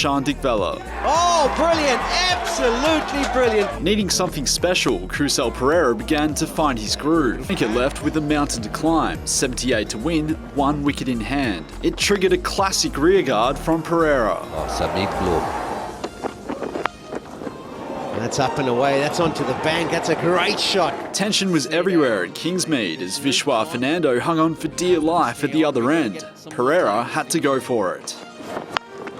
Prashant Dikvela. Oh, brilliant! Absolutely brilliant! Needing something special, Kusal Perera began to find his groove. Lanka left with a mountain to climb, 78 to win, 1 wicket in hand. It triggered a classic rearguard from Perera. Oh, submit blow. That's up and away, that's onto the bank, that's a great shot. Tension was everywhere at Kingsmead as Vishwa Fernando hung on for dear life at the other end. Perera had to go for it.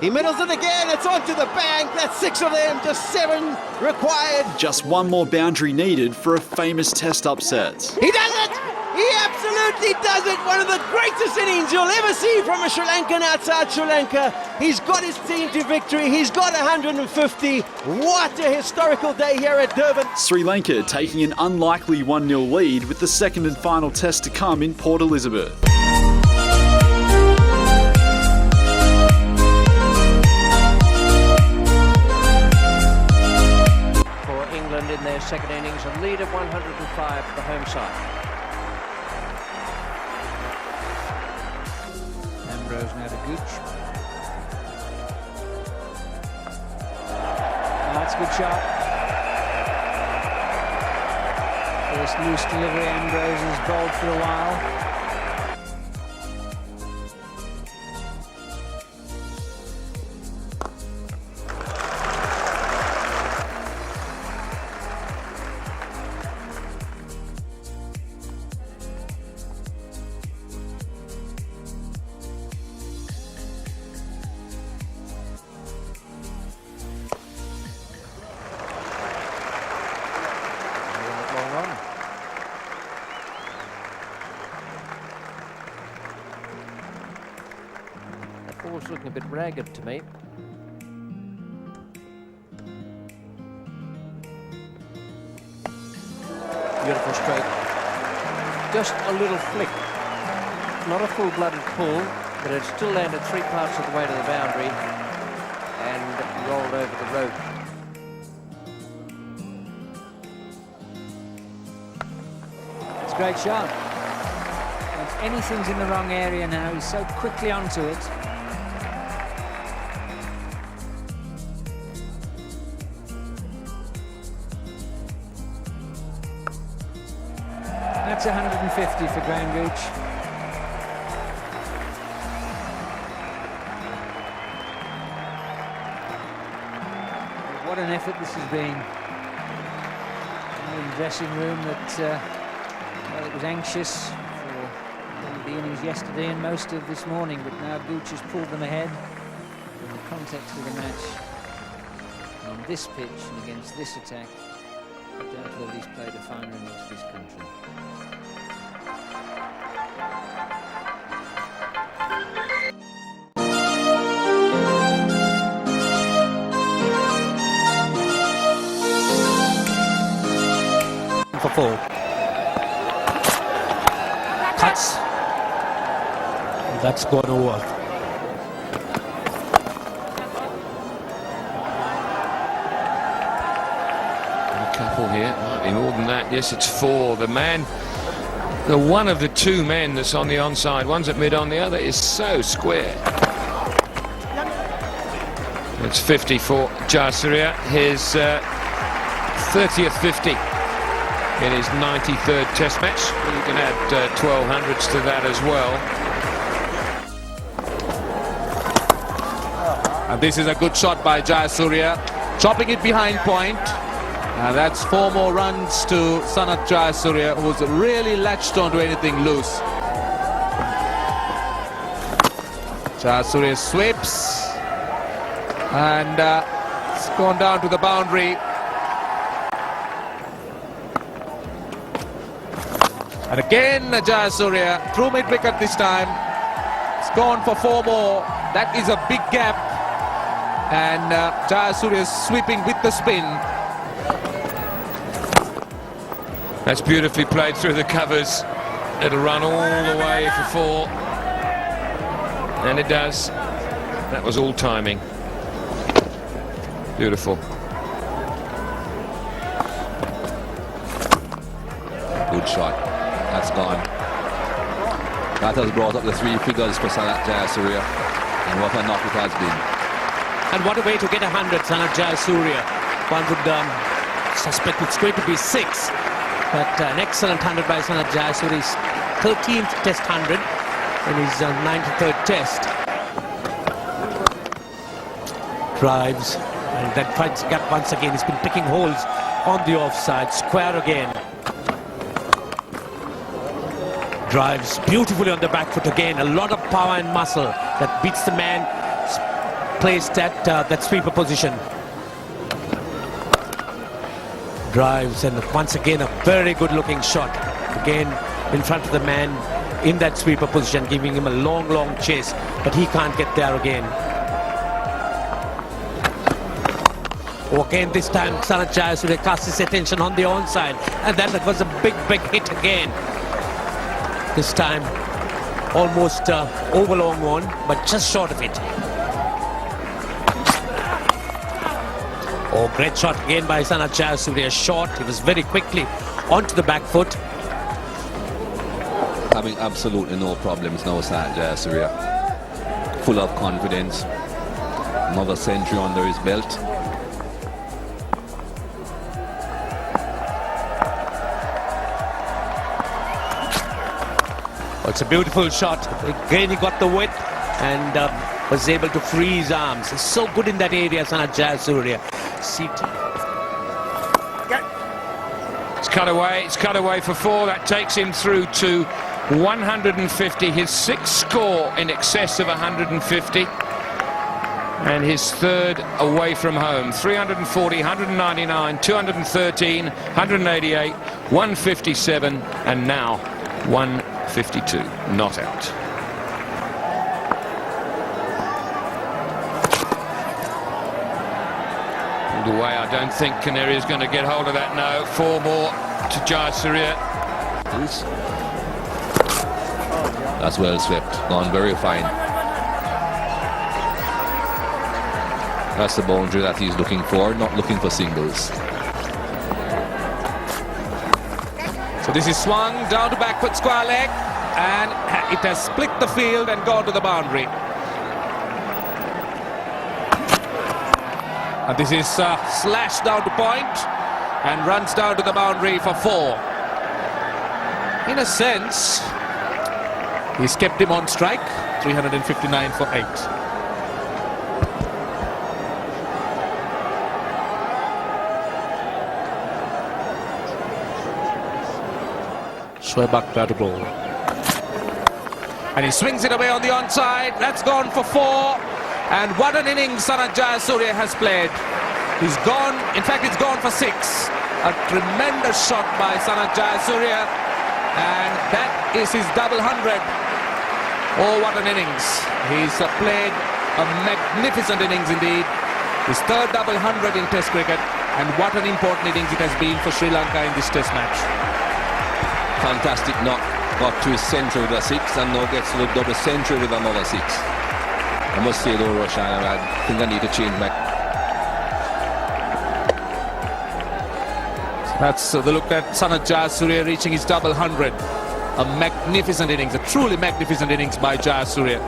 He middles it again, it's onto the bank, that's 6 of them, just 7 required. Just one more boundary needed for a famous test upset. He does it! He absolutely does it! One of the greatest innings you'll ever see from a Sri Lankan outside Sri Lanka. He's got his team to victory, he's got 150. What a historical day here at Durban. Sri Lanka taking an unlikely 1-0 lead with the second and final test to come in Port Elizabeth. For England in their second innings, a lead of 105 for the home side. Now to Gooch. That's a good shot. First loose delivery, Ambrose has bowled for a while. Ball's looking a bit ragged to me. Beautiful stroke. Just a little flick. Not a full-blooded pull, but it still landed 3 parts of the way to the boundary and rolled over the rope. It's a great shot. If anything's in the wrong area now, he's so quickly onto it. That's 150 for Graham Gooch. What an effort this has been. In the dressing room that well, it was anxious for the innings yesterday and most of this morning, but now Gooch has pulled them ahead in the context of the match. And on this pitch and against this attack, I doubt whether he's played a finer innings for his country. For 4. Cuts. That's gone over. A couple here, might be more than that. Yes, it's 4. The man, the one of the 2 men that's on the onside, one's at mid on, the other is so square. It's 50 for Jayasuriya, his 30th 50. In his 93rd Test match. You can add 12 hundreds to that as well. And this is a good shot by Jayasuriya, chopping it behind point. And that's 4 more runs to Sanath Jayasuriya, who's really latched onto anything loose. Jayasuriya sweeps. And it's gone down to the boundary. And again, Jayasuriya through mid-wicket this time. It's gone for 4 more. That is a big gap. And Jayasuriya is sweeping with the spin. That's beautifully played through the covers. It'll run all the way for 4. And it does. That was all timing. Beautiful. Good shot. That's gone. That has brought up the 3 figures for Sanath Jayasuriya, and what a knock it has been. And what a way to get 100, Sanath Jayasuriya. One would suspect it's going to be 6. But an excellent 100 by Sanath Jayasuriya. His 13th test 100 in his 93rd test. Drives, and then finds gap once again. He's been picking holes on the offside. Square again. Drives beautifully on the back foot again. A lot of power and muscle that beats the man placed at that sweeper position. Drives, and once again a very good looking shot. Again in front of the man in that sweeper position, giving him a long chase, but he can't get there again. Again, this time Sanath Jayasuriya casts his attention on the onside, and then that was a big hit again. This time almost over long on, but just short of it. Great shot again by Sanath Jayasuriya. Short, he was very quickly onto the back foot. Having absolutely no problems now, Sanath Jayasuriya. Full of confidence. Another century under his belt. It's a beautiful shot. Again, he got the width and was able to free his arms. He's so good in that area, Sanath Jayasuriya. It's cut away for 4. That takes him through to 150. His 6th score in excess of 150. And his 3rd away from home. 340, 199, 213, 188, 157, and now 152. Not out. Pulled away. I don't think Canary is going to get hold of that. No. 4 more to Jayasuriya. That's well swept. Gone very fine. That's the boundary that he's looking for, not looking for singles. So this is swung down to back foot square leg, and it has split the field and gone to the boundary. And this is slashed down to point and runs down to the boundary for 4. In a sense, he's kept him on strike. 359 for 8. Sehwag to ball. And he swings it away on the onside. That's gone for 4. And what an innings Sanath Jayasuriya has played. He's gone, in fact it's gone for 6. A tremendous shot by Sanath Jayasuriya. And that is his double 100. Oh, what an innings. He's played a magnificent innings indeed. His 3rd double 100 in Test cricket. And what an important innings it has been for Sri Lanka in this Test match. Fantastic knock. Got to his centre with a 6 and now gets to the double century with another 6. I must say though, Roshan, I think I need to change back. That's the look at Sanath Jayasuriya reaching his double 100. A magnificent innings, a truly magnificent innings by Jayasuriya.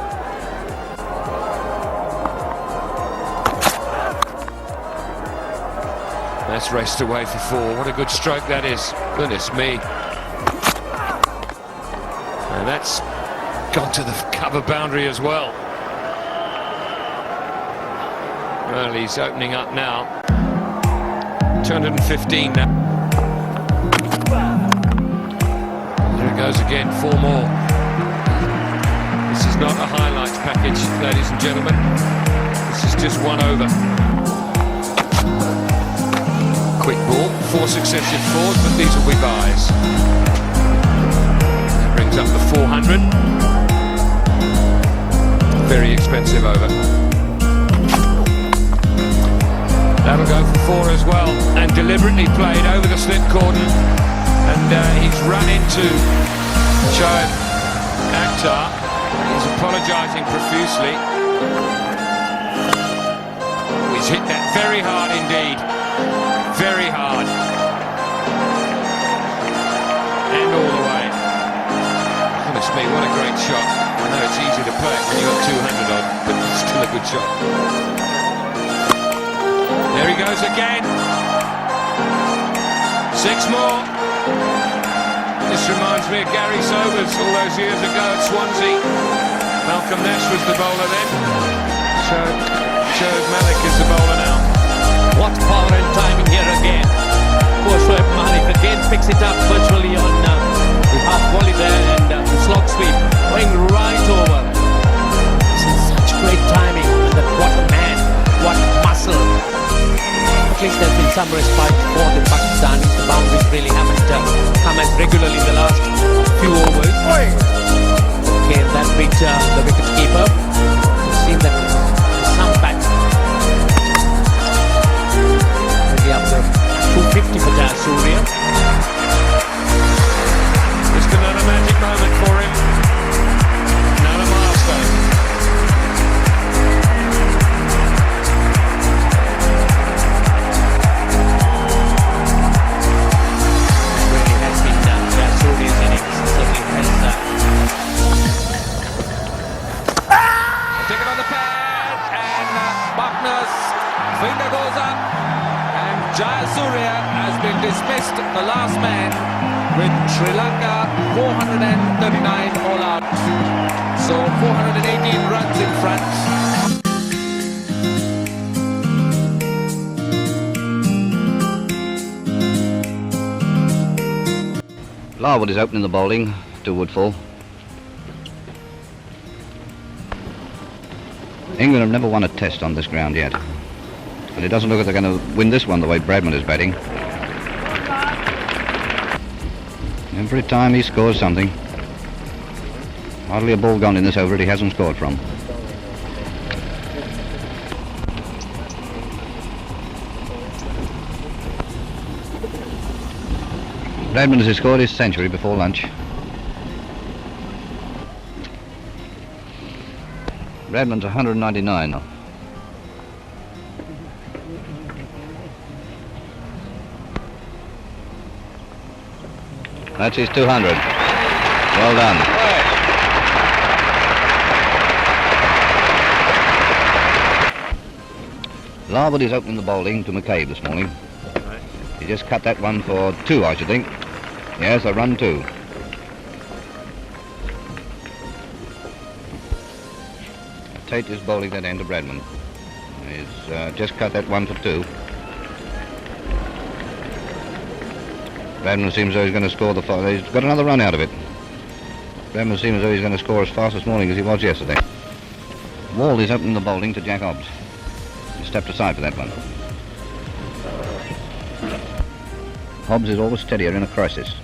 That's raced away for 4. What a good stroke that is. Goodness me. And that's gone to the cover boundary as well. Well, he's opening up now. 215 now. There it goes again, 4 more. This is not a highlights package, ladies and gentlemen. This is just 1 over. Quick ball, 4 successive 4s, but these will be byes. That brings up the 400. Very expensive over. That'll go for 4 as well, and deliberately played over the slip cordon, and he's run into Azhar. He's apologising profusely. He's hit that very hard indeed, very hard, and all the way. Goodness me, what a great shot. I know it's easy to play it when you've got 200 on, but it's still a good shot. There he goes again. 6 more. This reminds me of Gary Sobers all those years ago at Swansea. Malcolm Nash was the bowler then. Shoaib Malik is the bowler now. What power and timing here again. Poor Shoaib Malik again picks it up virtually on the half volley there, and the slog sweep going right over. This is such great timing. And what a man, what muscle. At least there's been some respite for the Pakistanis. The boundaries really haven't come as regularly in the last few overs. Okay, that beat the wicket keeper. It seems that there's some bat. Maybe up to 250 for Jayasuriya. Just another magic moment for him. Another milestone. Finger goes up, and Jayasuriya has been dismissed, the last man, with Sri Lanka 439 all out. So 418 runs in front. Larwood is opening the bowling to Woodfall. England have never won a test on this ground yet. But it doesn't look like they're going to win this one the way Bradman is batting. Every time he scores something. Hardly a ball gone in this over it he hasn't scored from. Bradman has scored his century before lunch. Bradman's 199 now. That's his 200. Well done. Larwood is opening the bowling to McCabe this morning. He just cut that one for 2, I should think. Yes, a run 2. Tate is bowling that end to Bradman. He's just cut that one for 2. Bradman seems as though he's going to score the... He's got another run out of it. Bradman seems as though he's going to score as fast this morning as he was yesterday. Wald is opening the bowling to Jack Hobbs. He stepped aside for that one. Hobbs is always steadier in a crisis.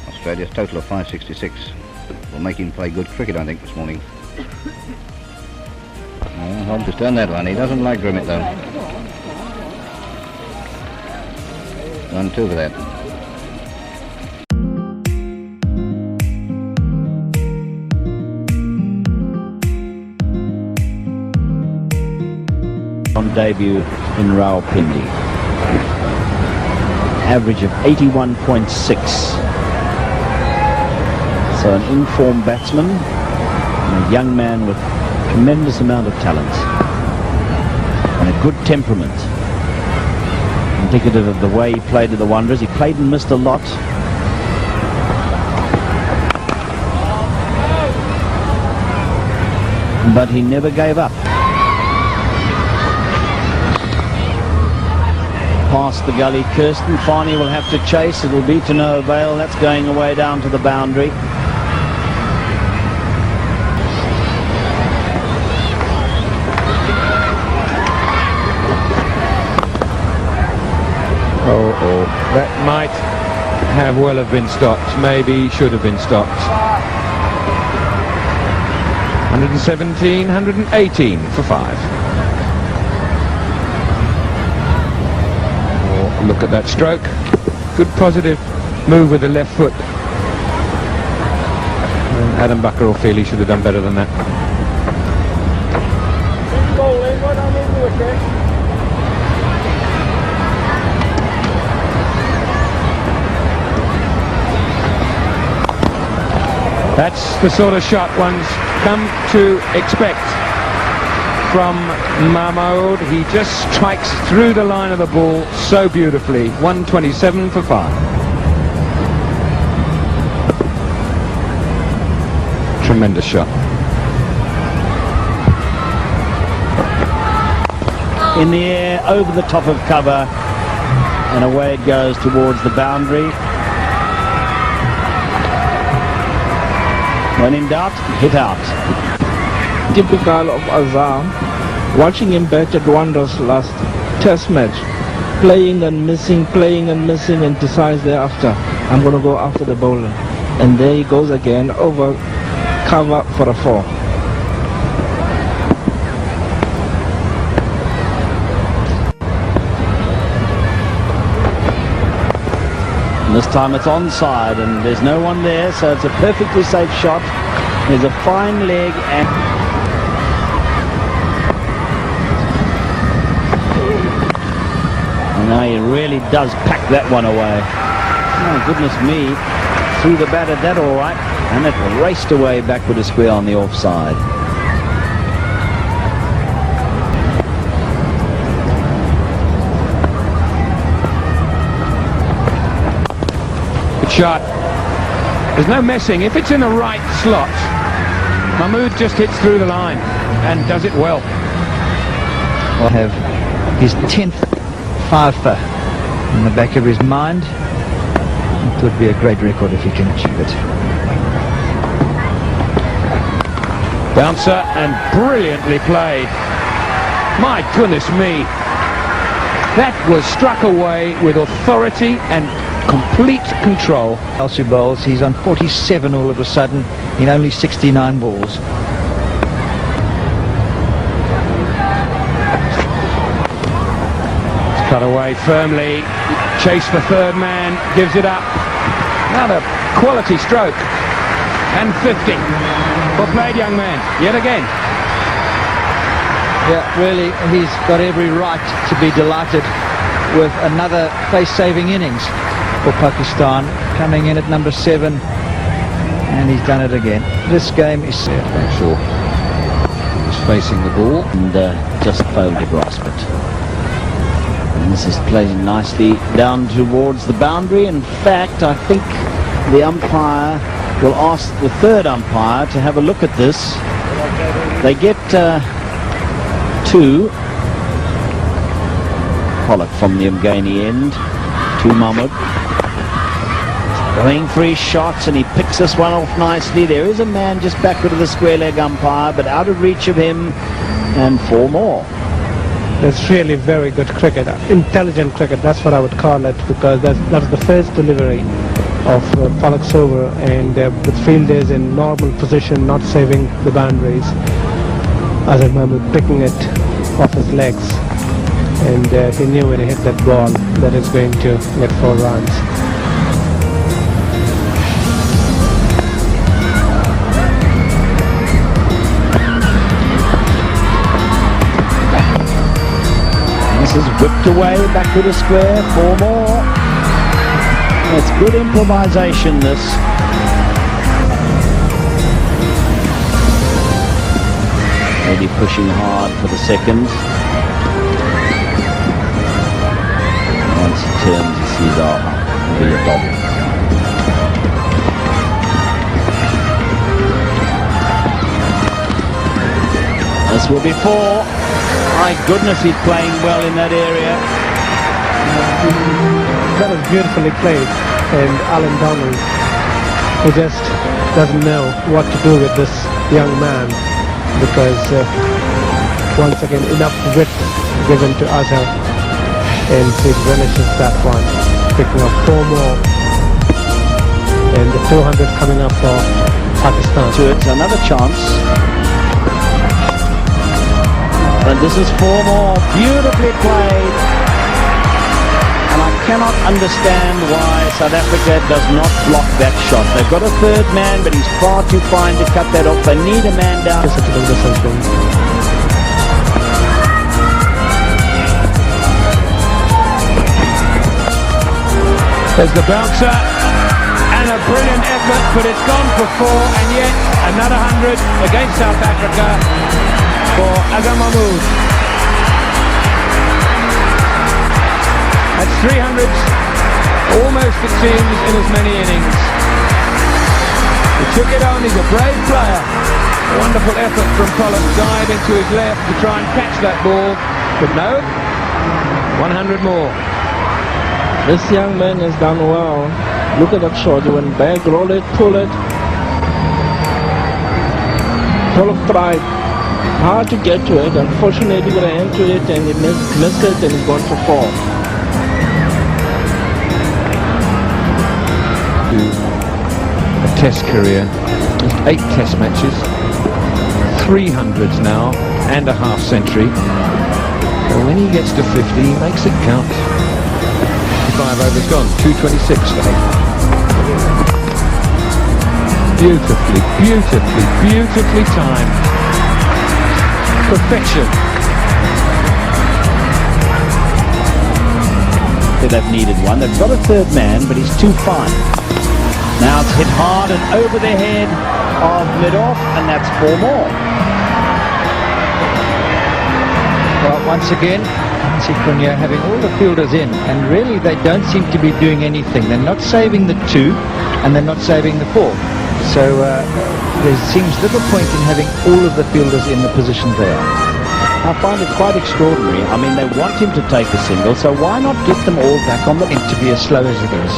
Australia's total of 566 will make him play good cricket, I think, this morning. Hobbs has done that one. He doesn't like Grimmett, though. Run 2 for that. On debut in Rawalpindi. Average of 81.6. So an informed batsman and a young man with tremendous amount of talent and a good temperament. Indicative of the way he played at the Wanderers. He played and missed a lot. But he never gave up. Past the gully, Kirsten. Farney will have to chase. It will be to no avail. That's going away down to the boundary. That might have well have been stopped. Maybe should have been stopped. 117, 118 for 5. Oh, look at that stroke. Good positive move with the left foot. And Adam Bucker will feel he should have done better than that. That's the sort of shot one's come to expect. from Mahmood. He just strikes through the line of the ball so beautifully. 127 for 5. Tremendous shot. In the air, over the top of cover, and away it goes towards the boundary. When in doubt, hit out. Typical of Azhar. Watching him bat at wonders last test match. Playing and missing, and decides thereafter, I'm going to go after the bowler. And there he goes again, over cover for a 4. This time it's onside and there's no one there, so it's a perfectly safe shot. There's a fine leg and now he really does pack that one away. Oh goodness me, threw the bat at that all right, and it raced away back with a square on the offside. Shot. There's no messing. If it's in the right slot, Mahmood just hits through the line and does it well. Will have his 10th fifer in the back of his mind. It would be a great record if he can achieve it. Bouncer and brilliantly played. My goodness me. That was struck away with authority and complete control. Chelsea bowls, he's on 47 all of a sudden in only 69 balls. Cut away firmly, chase for third man, gives it up. Another quality stroke. And 50. Well played, young man, yet again. Yeah, really, he's got every right to be delighted with another face-saving innings for Pakistan, coming in at number 7, and he's done it again. This game is set. I'm sure he's facing the ball and just failed to grasp it. And this is playing nicely down towards the boundary. In fact, I think the umpire will ask the third umpire to have a look at this. They get 2. Pollock from the Umgani end to Mahmood. Going for his shots, and he picks this one off nicely. There is a man just backward of the square leg umpire, but out of reach of him, and 4 more. That's really very good cricket, intelligent cricket, that's what I would call it, because that's the first delivery of Pollock's over, and with fielders in normal position, not saving the boundaries. Azhar Mahmood picking it off his legs, and he knew when he hit that ball that it's going to get 4 runs. This is whipped away back to the square. 4 more. It's good improvisation, this. Maybe pushing hard for the second. Once he turns, he sees, oh, it'll be a double. This will be 4. My goodness, he's playing well in that area. That was beautifully played, and Alan Donald, he just doesn't know what to do with this young man, because once again enough width given to Azhar, and he relishes that one, picking up 4 more, and the 200 coming up for Pakistan. So it's another chance. And this is 4 more, beautifully played. And I cannot understand why South Africa does not block that shot. They've got a third man, but he's far too fine to cut that off. They need a man down. There's the bouncer, and a brilliant effort, but it's gone for 4, and yet another 100 against South Africa. for Azhar Mahmood. That's 300s, almost it seems, in as many innings. He took it on, he's a brave player. Wonderful effort from Collins, dive into his left to try and catch that ball, but no, 100 more. This young man has done well. Look at that shot, he went back, roll it, pull it. Pollock tried hard to get to it, unfortunately he ran to it and he missed it and he's gone for 4. A test career, just 8 test matches, 300s now and a half century. And when he gets to 50 he makes it count. 5 overs gone, 226 for him. Beautifully timed. Perfection. They've needed one. They've got a third man, but he's too fine. Now it's hit hard and over the head of mid-off, and that's 4 more. Well, once again, Sikunya having all the fielders in, and really they don't seem to be doing anything. They're not saving the 2, and they're not saving the 4. So there seems little point in having all of the fielders in the positions they are. I find it quite extraordinary. I mean, they want him to take a single, so why not get them all back on the... To be as slow as it is.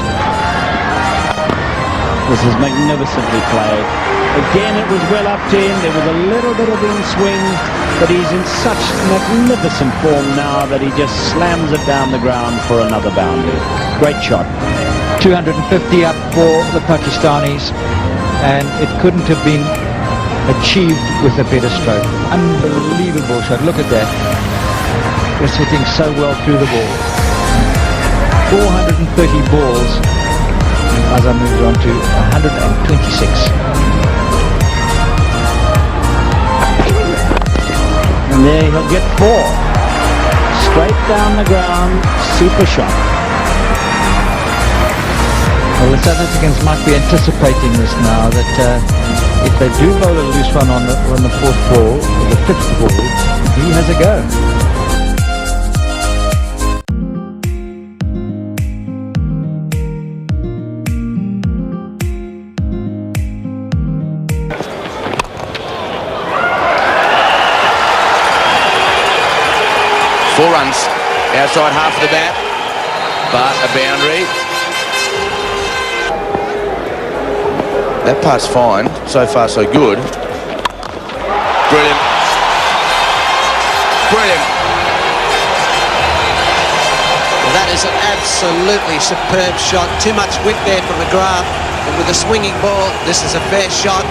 This is magnificently played. Again, it was well up to him. There was a little bit of in swing, but he's in such magnificent form now that he just slams it down the ground for another boundary. Great shot. 250 up for the Pakistanis, and it couldn't have been achieved with a better stroke. Unbelievable shot. Look at that. Just hitting so well through the ball. 430 balls. Azhar moves on to 126. And there he'll get 4. Straight down the ground. Super shot. Well, the South Africans might be anticipating this now, that if they do bowl a loose one on the 4th ball, or the 5th ball, he has a go. Four runs outside half of the bat, but a boundary. That part's fine. So far, so good. Brilliant. Brilliant. Well, that is an absolutely superb shot. Too much width there for McGrath. And with a swinging ball, this is a fair shot.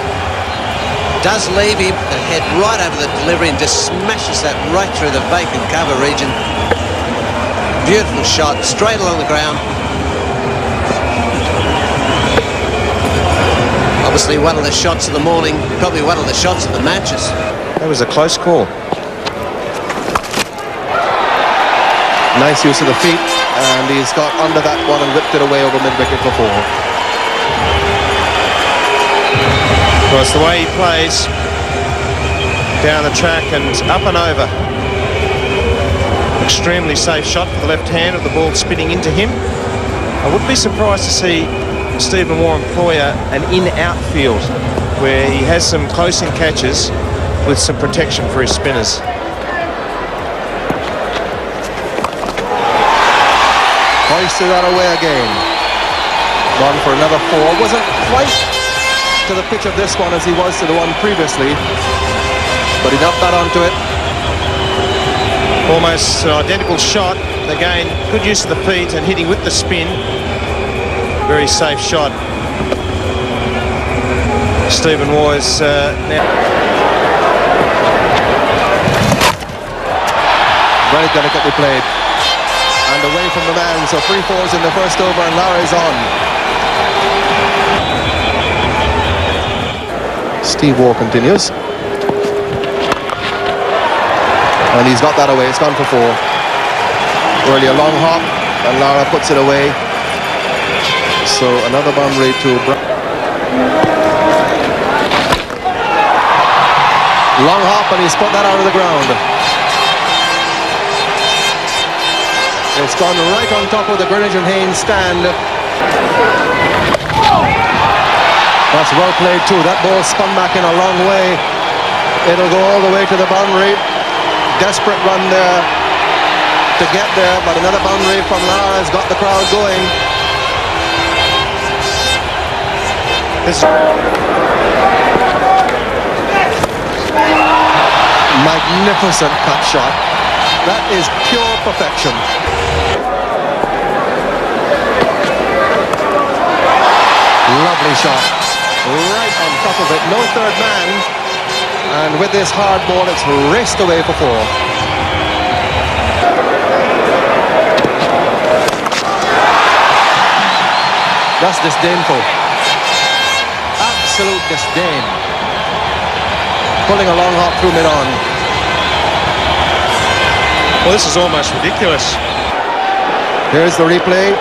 Does leave him and head right over the delivery and just smashes that right through the vacant cover region. Beautiful shot, straight along the ground. Obviously one of the shots of the morning, probably one of the shots of the matches. That was a close call. Nice use of the feet, and he's got under that one and whipped it away over mid-wicket for 4. Because the way he plays down the track and up and over. Extremely safe shot for the left hand, with the ball spinning into him. I wouldn't be surprised to see Stephen Waugh employ an in-out field where he has some close-in catches with some protection for his spinners. Hoisted that away again. Gone for another 4. Wasn't quite to the pitch of this one as he was to the one previously, but he knocked that onto it. Almost an identical shot. Again, good use of the feet and hitting with the spin. Very safe shot. Stephen Waugh is now... Very delicately played. And away from the man, so 3 4s in the first over and Lara is on. Steve Waugh continues. And he's got that away, it's gone for 4. Really a long hop, and Lara puts it away. So another boundary to Long hop, and he's put that out of the ground. It's gone right on top of the Greenwich and Haynes stand. That's well played too. That ball spun back in a long way. It'll go all the way to the boundary. Desperate run there to get there, but another boundary from Lara has got the crowd going. Magnificent cut shot. That is pure perfection. Lovely shot. Right on top of it. No third man. And with this hard ball, it's raced away for four. That's disdainful. Absolute disdain. Pulling a long hop through mid-on. Well, this is almost ridiculous. Here's the replay.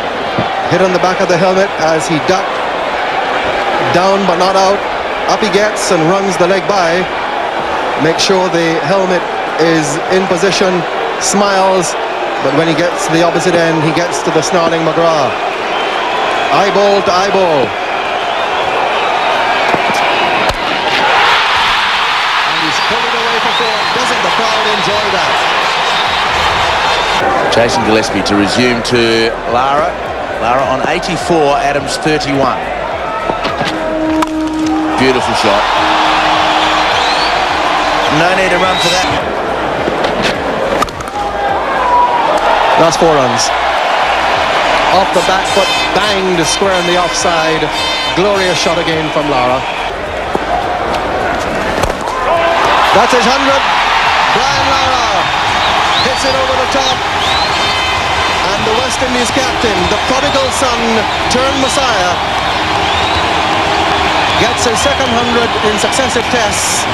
Hit on the back of the helmet as he ducked. Down but not out. Up he gets and runs the leg by. Make sure the helmet is in position. Smiles. But when he gets to the opposite end, he gets to the snarling McGrath. Eyeball to eyeball. And he's pulling away for four. Doesn't the crowd enjoy that? Jason Gillespie to resume to Lara. Lara on 84, Adams 31. Beautiful shot. No need to run for that. That's 4 runs. Off the back foot, banged square in the offside. Glorious shot again from Lara. That's his 100. Brian Lara hits it over the top. And the West Indies captain, the prodigal son turned Messiah, gets his second 100 in successive tests.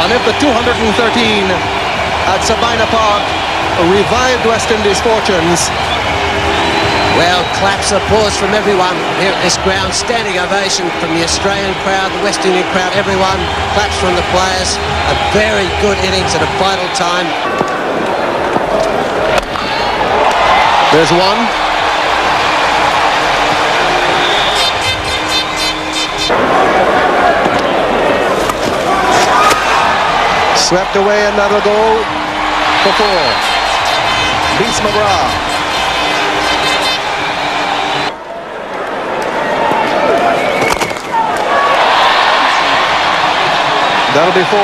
And if the 213 at Sabina Park revived West Indies' fortunes. Well, claps of applause from everyone here at this ground. Standing ovation from the Australian crowd, the West Indian crowd, everyone. Claps from the players. A very good innings at a vital time. There's one. Swept away, and that'll go for 4. Beats McGrath. That'll be 4.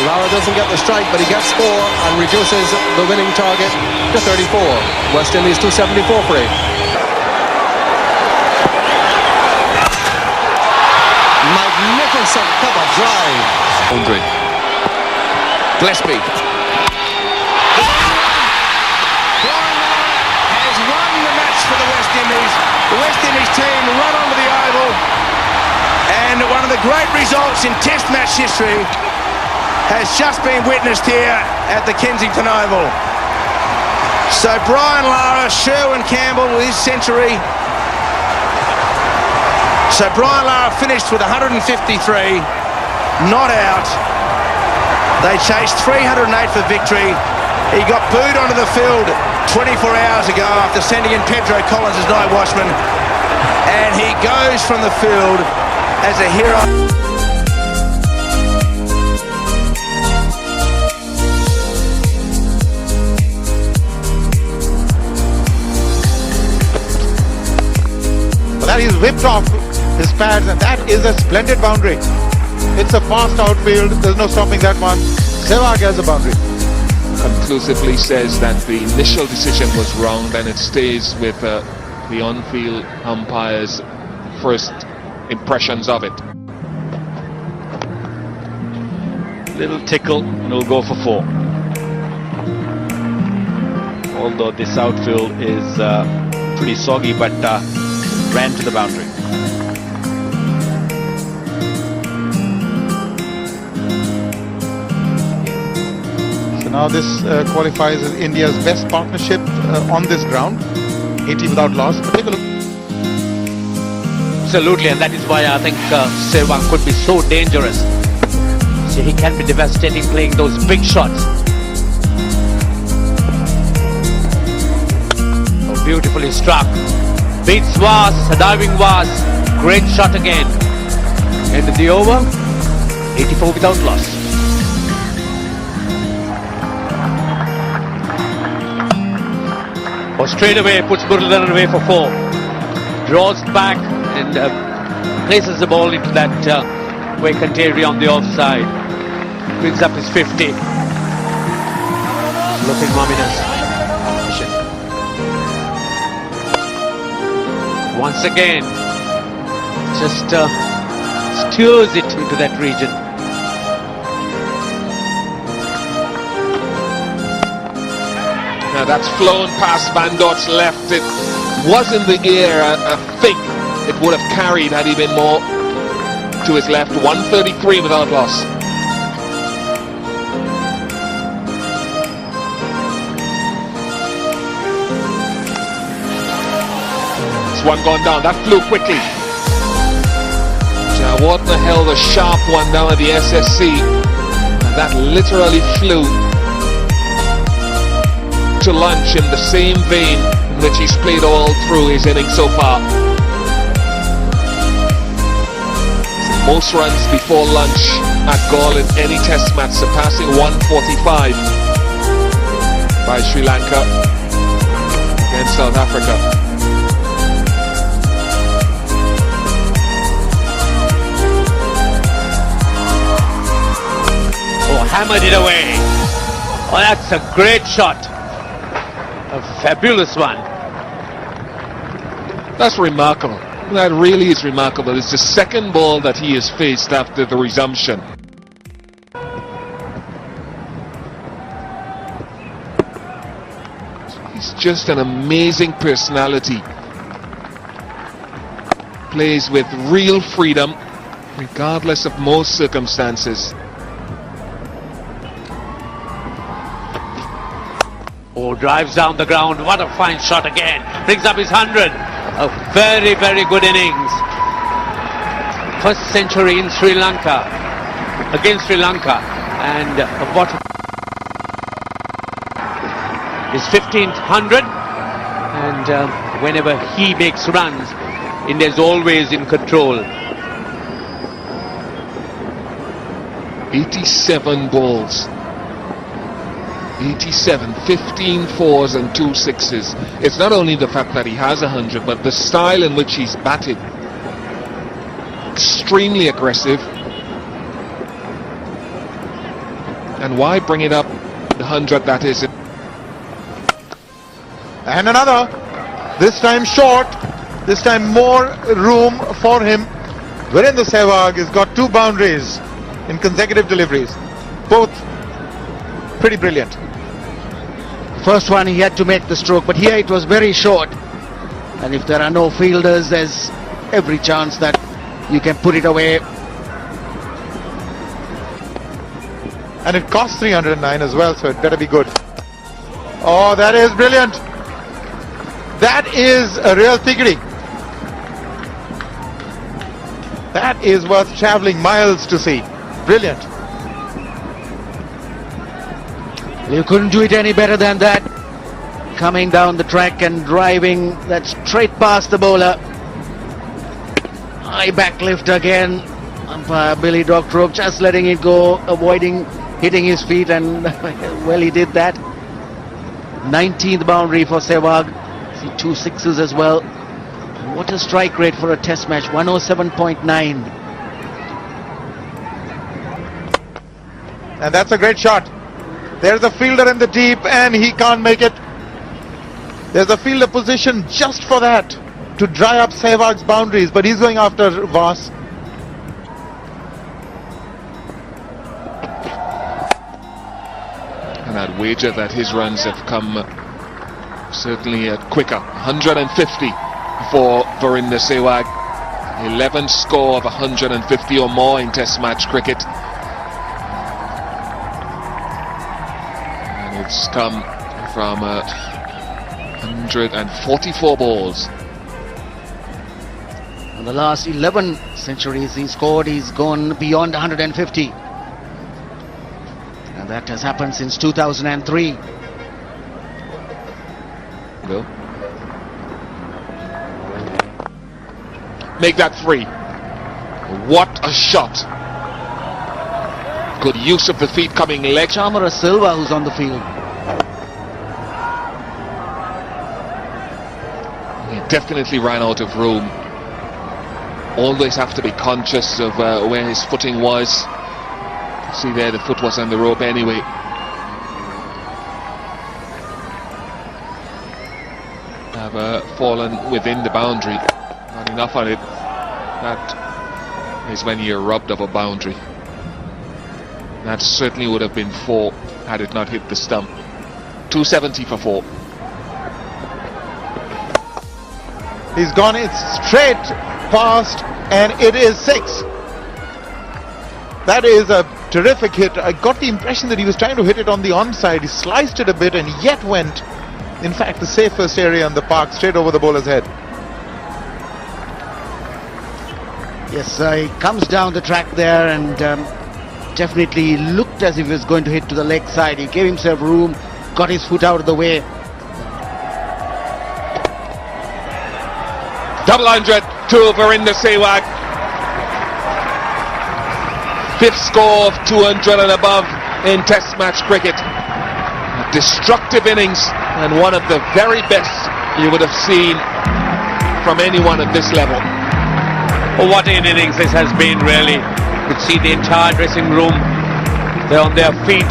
Lara doesn't get the strike, but he gets 4 and reduces the winning target to 34. West Indies 274 free. Magnificent cover drive. 100. Gillespie. Has won the match for the West Indies. The West Indies team run onto the oval, and one of the great results in Test match history has just been witnessed here at the Kensington Oval. So Brian Lara, Sherwin Campbell with his century. So Brian Lara finished with 153, not out. They chased 308 for victory. He got booed onto the field 24 hours ago after sending in Pedro Collins as night watchman. And he goes from the field as a hero. That he's whipped off his pads, and that is a splendid boundary. It's a fast outfield, there's no stopping that one. Sehwag has a boundary. Conclusively says that the initial decision was wrong, then it stays with the on-field umpire's first impressions of it. Little tickle, and it'll go for 4. Although this outfield is pretty soggy, but ran to the boundary. So now this qualifies as India's best partnership on this ground. 80 without loss. Take a look. Absolutely, and that is why I think Sehwag could be so dangerous. So he can be devastating playing those big shots. Oh, beautifully struck. Beats Vas, a diving Vas. Great shot again. End of the over. 84 without loss. Oh, straight away puts Virender away for 4. Draws back and places the ball into that vacant area on the offside. Brings up his 50. Looking ominous. Once again, just steers it into that region. Now that's flown past Van Dort's left. It was in the air. I think it would have carried had he been more to his left. 133 without loss. This one gone down. That flew quickly. Wharton held a sharp one down at the SSC. And that literally flew to lunch in the same vein in which he's played all through his innings so far. Most runs before lunch at Galle in any test match, surpassing 145 by Sri Lanka against South Africa. Oh, hammered it away. Oh, that's a great shot. A fabulous one. That's remarkable. That really is remarkable. It's the second ball that he has faced after the resumption. He's just an amazing personality. Plays with real freedom, regardless of most circumstances. Oh, drives down the ground. What a fine shot again. Brings up his 100. A very, very good innings. First century in Sri Lanka. Against Sri Lanka. And Botham his 15th 100. And whenever he makes runs, India's always in control. 87 balls. 87, 15 fours and 2 sixes. It's not only the fact that he has 100, but the style in which he's batted. Extremely aggressive. And why bring it up the 100 that is? And another. This time short. This time more room for him. Virender Sehwag has got 2 boundaries in consecutive deliveries. Both pretty brilliant. First one he had to make the stroke, but here it was very short, and if there are no fielders, there's every chance that you can put it away. And it cost 309 as well, so it better be good. Oh, that is brilliant. That is a real thickety. That is worth travelling miles to see. Brilliant. You couldn't do it any better than that. Coming down the track and driving that straight past the bowler. High back lift again. Umpire Billy Doctorope just letting it go, avoiding hitting his feet, and well, he did that. 19th boundary for Sehwag. See 2 sixes as well. What a strike rate for a test match, 107.9. And that's a great shot. There's a fielder in the deep and he can't make it. There's a fielder position just for that, to dry up Sehwag's boundaries, but he's going after Vas. And I'd wager that his runs have come certainly quicker. 150 for Virender Sehwag. 11th score of 150 or more in Test match cricket. It's come from 144 balls. In the last 11 centuries he scored, he's gone beyond 150. And that has happened since 2003. Go. Make that 3. What a shot. Good use of the feet coming leg. Chamara Silva who's on the field. He definitely ran out of room. Always have to be conscious of where his footing was. See there, the foot was on the rope anyway. Have fallen within the boundary. Not enough on it. That is when you're robbed of a boundary. That certainly would have been 4 had it not hit the stump. 270 for 4. He's gone it straight past, and it is 6. That is a terrific hit. I got the impression that he was trying to hit it on the onside. He sliced it a bit and yet went, in fact, the safest area in the park, straight over the bowler's head. Yes, he comes down the track there and definitely looked as if he was going to hit to the leg side. He gave himself room, got his foot out of the way. Double 100 to Virender Sehwag. 5th score of 200 and above in Test match cricket. A destructive innings and one of the very best you would have seen from anyone at this level. Oh, what an innings this has been, really. You could see the entire dressing room. They're on their feet.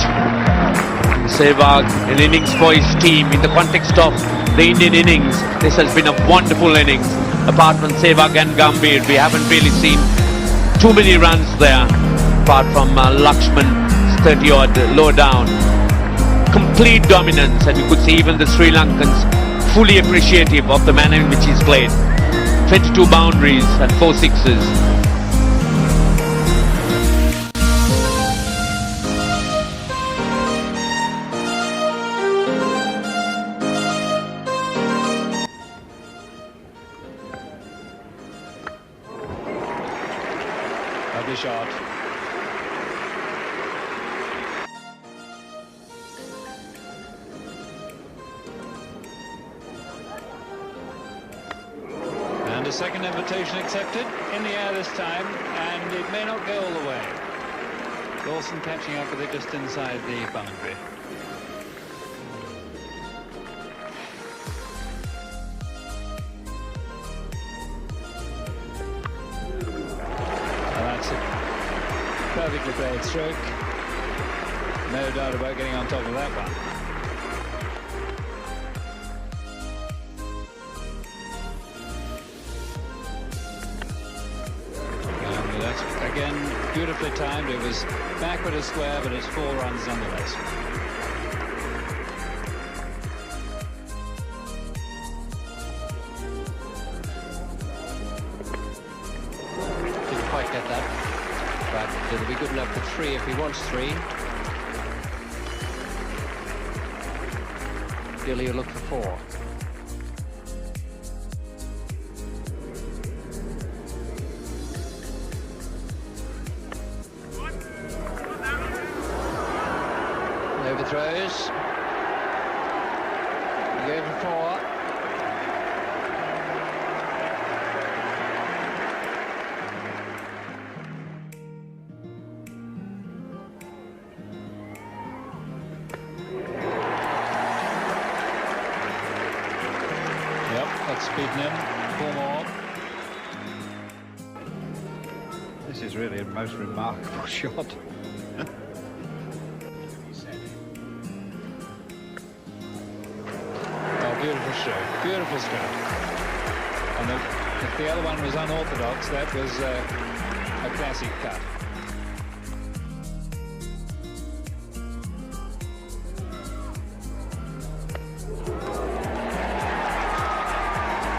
Sehwag, an innings for his team in the context of the Indian innings. This has been a wonderful innings. Apart from Sehwag and Gambhir, we haven't really seen too many runs there. Apart from Laxman's 30-odd low down. Complete dominance, and you could see even the Sri Lankans fully appreciative of the manner in which he's played. 22 boundaries and 4 sixes. Lovely shot. And a second invitation accepted, in the air this time, and it may not go all the way. Dawson catching up with it just inside the boundary. And that's a perfectly played stroke. No doubt about getting on top of that one. Again, beautifully timed. It was backward a square, but it's 4 runs nonetheless. Didn't quite get that, but it'll be good enough for 3 if he wants 3. Gilly will look for 4. Overthrows. He go for 4. Yep, that's beaten him. 4 more. This is really a most remarkable shot. Beautiful stroke, beautiful stroke. And if the other one was unorthodox, that was a classic cut.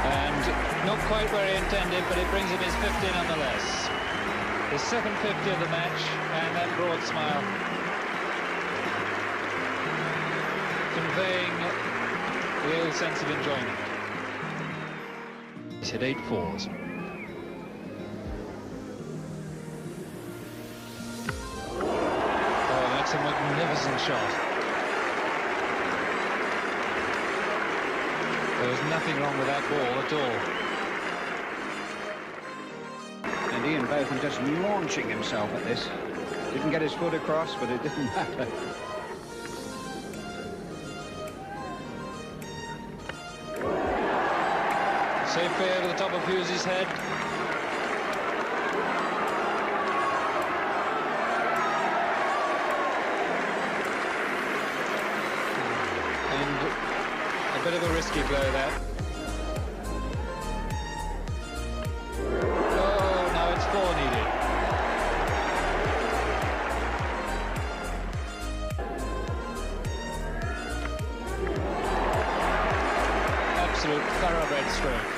And not quite where he intended, but it brings him his 50 nonetheless. His second 50 of the match, and that broad smile conveying real sense of enjoyment. He's hit 8 fours. makes a magnificent shot. There was nothing wrong with that ball at all. And Ian Botham just launching himself at this. Didn't get his foot across, but it didn't matter. Safe play over the top of Hughes' head. And a bit of a risky blow there. Oh, now it's 4 needed. Absolute thoroughbred stroke.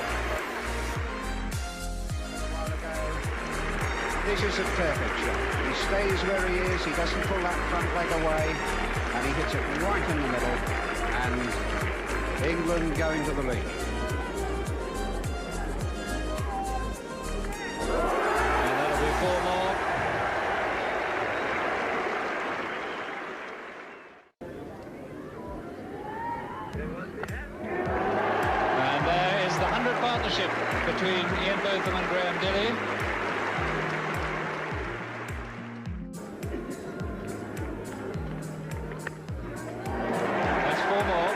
This is a perfect shot. He stays where he is, he doesn't pull that front leg away, and he hits it right in the middle, and England going to the lead. And that'll be 4 more. And there is the 100 partnership between Ian Botham and Graham Dilley. That's 4 more.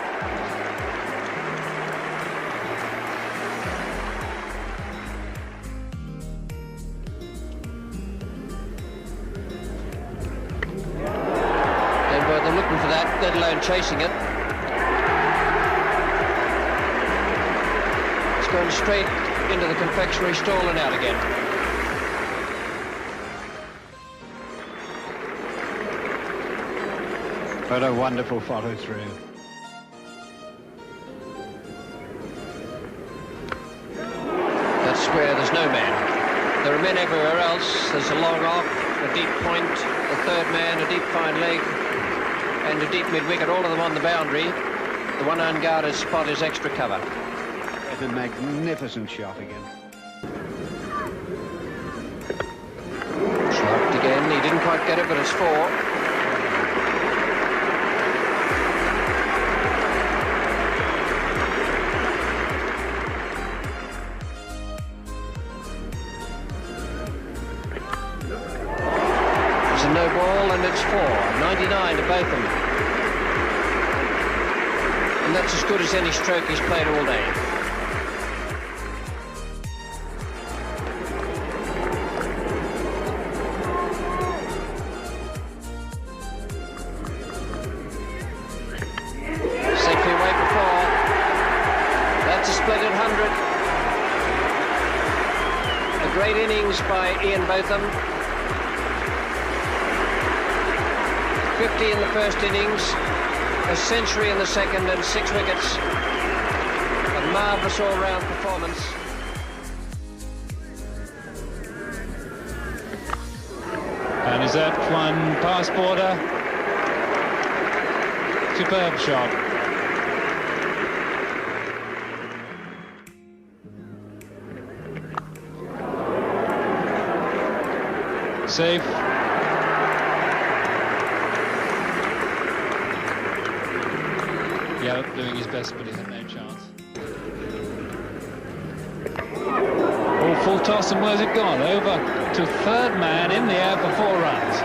Ian Botham looking for that, let alone chasing it. It's going straight into the confectionery stall and out again. What a wonderful follow through. That's where there's no man. There are men everywhere else. There's a long off, a deep point, a third man, a deep fine leg, and a deep mid-wicket, all of them on the boundary. The one unguarded spot is extra cover. It's a magnificent shot again. Slapped again, he didn't quite get it, but it's 4. It's a no ball and it's 4. 99 to Botham. And that's as good as any stroke he's played all day. Safely away for 4. That's a splendid 100. A great innings by Ian Botham. 50 in the first innings, a century in the second, and 6 wickets. A marvellous all-round performance. And is that one past border? Superb shot. Safe. Yeah, doing his best, but he had no chance. Oh, full toss, and where's it gone? Over to third man in the air for 4 runs.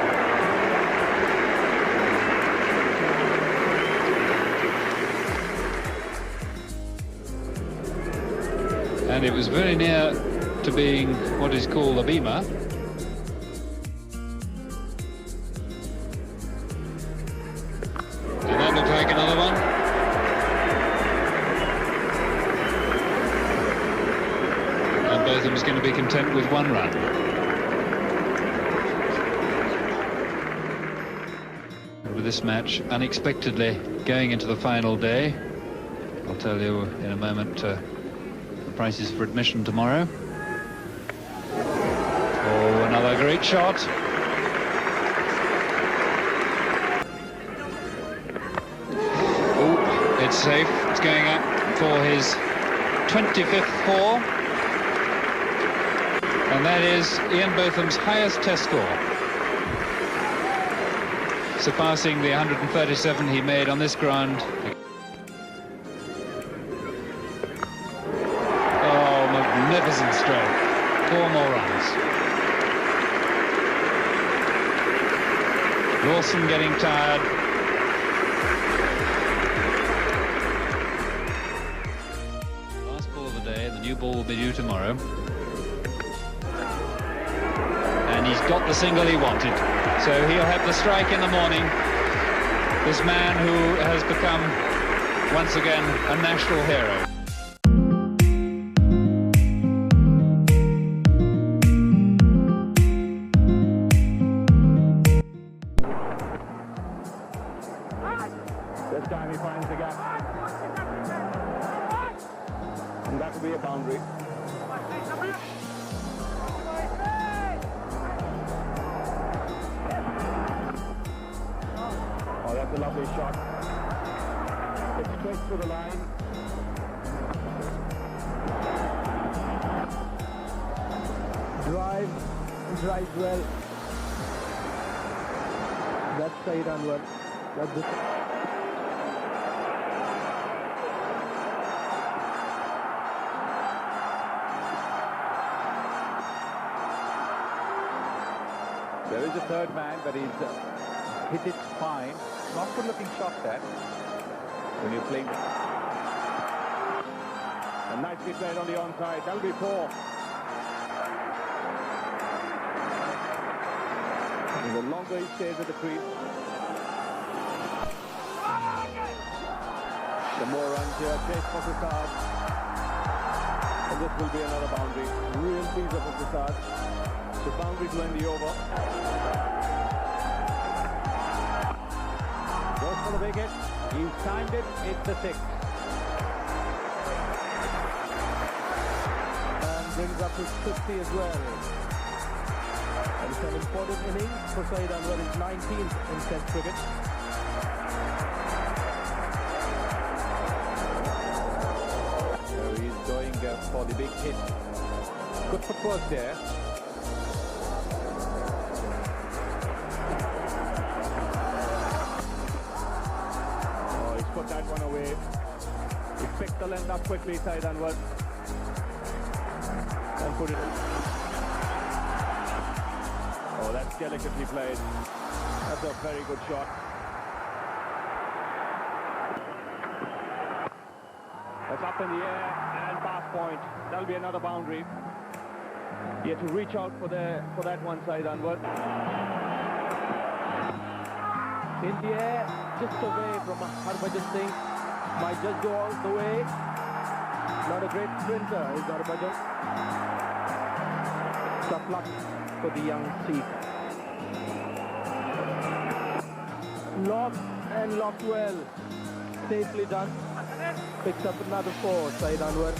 And it was very near to being what is called a beamer. And that looked like another one. Botham's going to be content with 1 run. With this match unexpectedly going into the final day, I'll tell you in a moment the prices for admission tomorrow. Oh, another great shot. Oh, it's safe. It's going up for his 25th 4. And that is Ian Botham's highest test score. surpassing the 137 he made on this ground. Oh, magnificent stroke. 4 more runs. Lawson getting tired. Last ball of the day, the new ball will be due tomorrow. And he's got the single he wanted. So he'll have the strike in the morning. This man who has become, once again, a national hero. This time he finds the gap. And that will be a boundary. Oh, that's a lovely shot. It's straight through the line. Drives well. That's Saeed Anwar. That's it. There is a third man, but he's hit it fine. Not good looking shot that when you're playing. And nicely played on the onside. That'll be 4. And the longer he stays at the crease, the more runs here. Chase for Kusal. And this will be another boundary. Real teaser for Kusal. So boundary to end the over. Goes for the wicket. He's timed it. It's the 6th. And brings up his 50 as well. And it's an important innings for Saeed Anwar. His 19th in Test cricket. So he's going for the big hit. Good footwork there. Put that one away. He picked the length up quickly, Saeed Anwar, and put it in. Oh, that's delicately played. That's a very good shot. That's up in the air and past point. That'll be another boundary. He had to reach out for that one, Saeed Anwar. In the air, just away from Harbhajan Singh. Might just go all the way. Not a great sprinter is Harbhajan. Tough luck for the young Sikh. Locked and locked well. Safely done. Picks up another 4. Saeed Anwar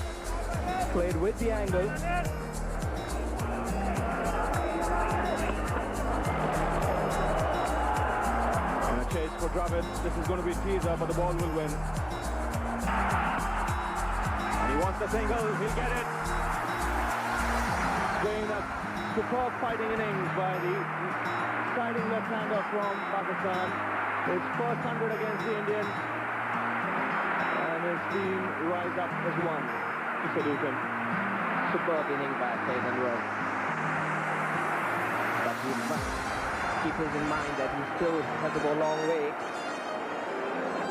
played with the angle. Chase for Dravid. This is going to be a teaser, but the ball will win. And he wants the single. He'll get it. It's been a superb fighting innings by the sliding left-hander from Pakistan. His first 100 against the Indians. And his team rise up as one to salute him. Superb inning by Saeed Anwar. But he must keep in mind that he still has to go a long way.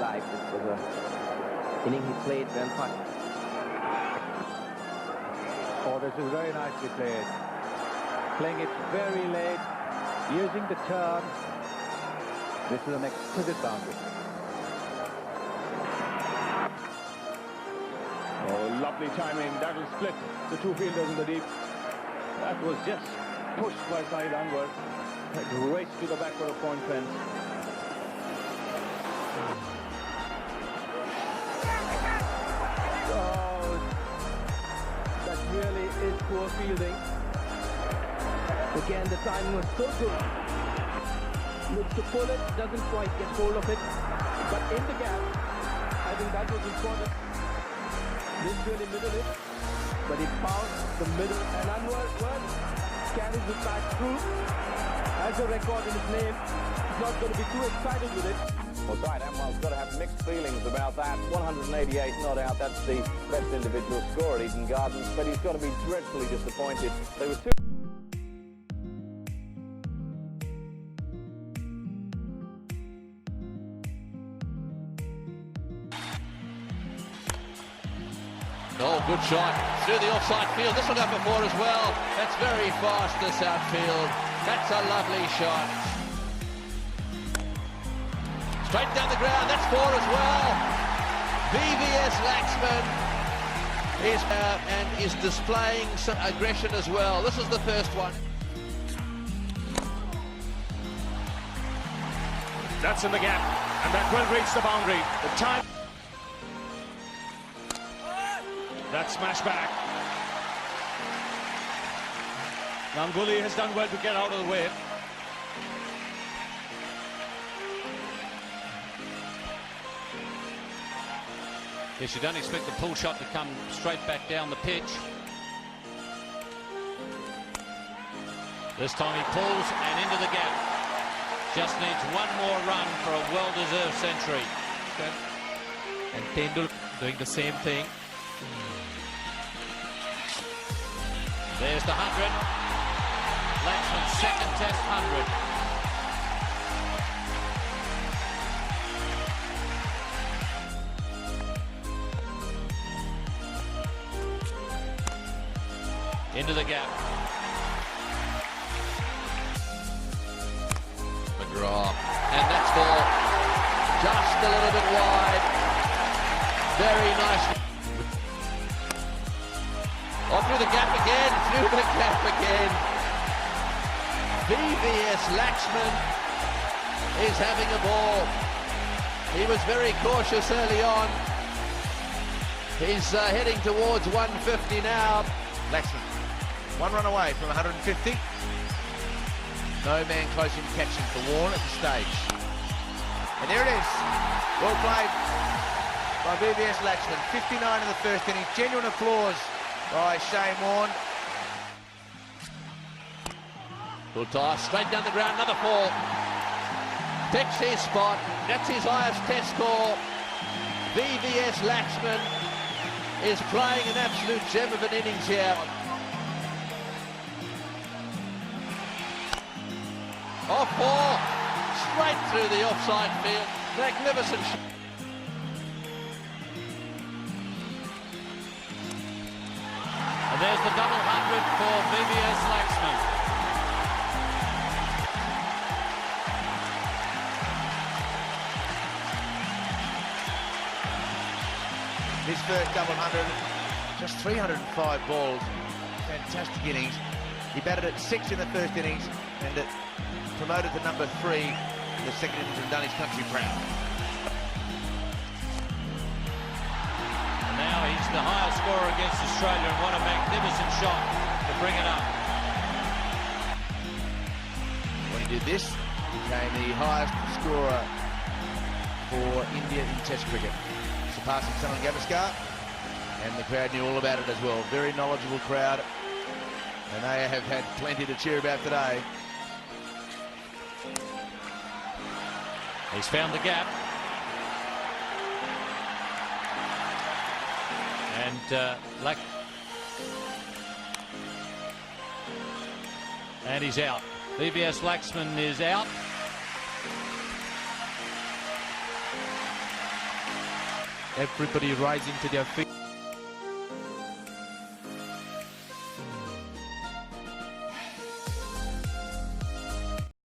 Like this was an inning he played when punched. Oh, this is very nicely played. Playing it very late, using the turn. This is an exquisite boundary. Oh, lovely timing. That'll split the 2 fielders in the deep. That was just pushed by Saeed Anwar. Race to the backward of point fence. Oh, that really is poor fielding. Again, the timing was so good. Looks to pull it, doesn't quite get hold of it. But in the gap, I think that was important. Didn't really middle it, but he found the middle. And Anwar carries it back through. has a record in his name. He's not going to be too excited with it. Well, right, Anwar's got to have mixed feelings about that. 188 not out, that's the best individual score at Eden Gardens, but he's got to be dreadfully disappointed. There was two... Oh, good shot through the offside field. This will go for four as well. That's very fast, this outfield. That's a lovely shot. Straight down the ground, that's four as well. VVS Laxman is and is displaying some aggression as well. This is the first one. That's in the gap, and that will reach the boundary. The time. That smash back. Ganguly has done well to get out of the way. Yes, you don't expect the pull shot to come straight back down the pitch. This time he pulls and into the gap. Just needs one more run for a well-deserved century. And Tendulkar doing the same thing. There's the 100. Laxman's second test 100. Into the gap. McGraw. And that's ball just a little bit wide. Very nice. Oh, through the gap again. Through the gap again. VVS Laxman is having a ball. He was very cautious early on. He's heading towards 150 now. Laxman, one run away from 150. No man close in catching for Warren at the stage. And there it is. Well played by VVS Laxman. 59 in the first inning. Genuine applause by Shane Warne. Good toss, straight down the ground, another four. Takes his spot. That's his highest test score. VVS Laxman is playing an absolute gem of an innings here. Off ball, straight through the offside field. Magnificent shot. And there's the double 100 for VVS Laxman. His first double 100, just 305 balls. Fantastic innings. He batted at 6 in the first innings and it promoted to number 3 in the second innings and done his country proud. And now he's the highest scorer against Australia, and what a magnificent shot to bring it up. When he did this, he became the highest scorer for India in Test cricket, surpassing Sanath and the crowd knew all about it as well. Very knowledgeable crowd, and they have had plenty to cheer about today. He's found the gap. And he's out. VVS Laxman is out. Everybody rising to their feet.